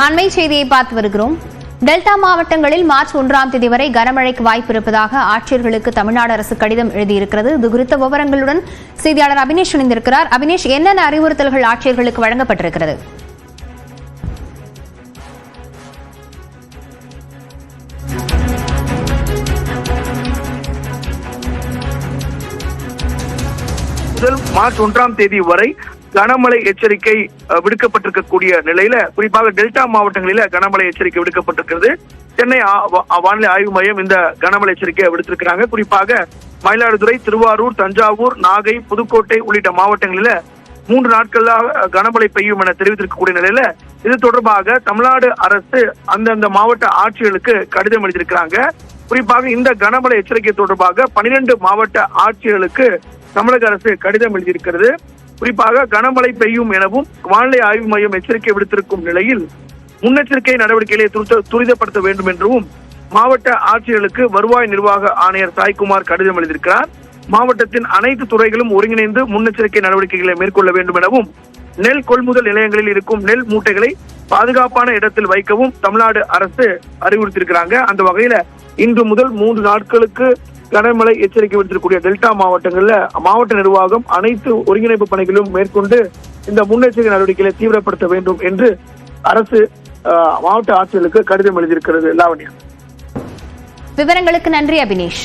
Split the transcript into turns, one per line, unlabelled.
அண்மை செய்தியை பார்த்து வருகிறோம். டெல்டா மாவட்டங்களில் மார்ச் 1ஆம் தேதி வரை கனமழைக்கு வாய்ப்பு இருப்பதாக ஆட்சியர்களுக்கு தமிழ்நாடு அரசு கடிதம் எழுதியிருக்கிறது. இது குறித்த விவரங்களுடன் செய்தியாளர் அபினேஷ் இணைந்திருக்கிறார். அபினேஷ், என்னென்ன அறிவுறுத்தல்கள் ஆட்சியர்களுக்கு வழங்கப்பட்டிருக்கிறது?
முதல் மார்ச் 1ஆம் தேதி வரை கனமழை எச்சரிக்கை விடுக்கப்பட்டிருக்கக்கூடிய நிலையில குறிப்பாக டெல்டா மாவட்டங்களில கனமழை எச்சரிக்கை விடுக்கப்பட்டிருக்கிறது. சென்னை வானிலை ஆய்வு மையம் இந்த கனமழை எச்சரிக்கையை விடுத்திருக்கிறாங்க. குறிப்பாக மயிலாடுதுறை, திருவாரூர், தஞ்சாவூர், நாகை, புதுக்கோட்டை உள்ளிட்ட மாவட்டங்களில 3 நாட்களாக கனமழை பெய்யும் என தெரிவித்திருக்கக்கூடிய நிலையில இது தொடர்பாக தமிழ்நாடு அரசு அந்தந்த மாவட்ட ஆட்சியர்களுக்கு கடிதம் எழுதியிருக்கிறாங்க. குறிப்பாக இந்த கனமழை எச்சரிக்கை தொடர்பாக 12 மாவட்ட ஆட்சியர்களுக்கு தமிழக அரசு கடிதம் எழுதியிருக்கிறது. குறிப்பாக கனமழை பெய்யும் எனவும் வானிலை ஆய்வு மையம் எச்சரிக்கை விடுத்திருக்கும் நிலையில் முன்னெச்சரிக்கை நடவடிக்கைகளை துரிதப்படுத்த வேண்டும் என்றும் மாவட்ட ஆட்சியர்களுக்கு வருவாய் நிர்வாக ஆணையர் சாய்குமார் கடிதம் எழுதியிருக்கிறார். மாவட்டத்தின் அனைத்து துறைகளும் ஒருங்கிணைந்து முன்னெச்சரிக்கை நடவடிக்கைகளை மேற்கொள்ள வேண்டும் எனவும் நெல் கொள்முதல் நிலையங்களில் இருக்கும் நெல் மூட்டைகளை பாதுகாப்பான இடத்தில் வைக்கவும் தமிழ்நாடு அரசு அறிவுறுத்தியிருக்கிறாங்க. அந்த வகையில இன்று முதல் 3 நாட்களுக்கு கனமழை எச்சரிக்கை விடுத்திருக்கக்கூடிய டெல்டா மாவட்டங்கள்ல மாவட்ட நிர்வாகம் அனைத்து ஒருங்கிணைப்பு பணிகளும் மேற்கொண்டு இந்த முன்னெச்சரிக்கை நடவடிக்கைகளை தீவிரப்படுத்த வேண்டும் என்று அரசு மாவட்ட ஆட்சியர்களுக்கு கடிதம் எழுதியிருக்கிறது. லாவண்யா,
விவரங்களுக்கு நன்றி அபினேஷ்.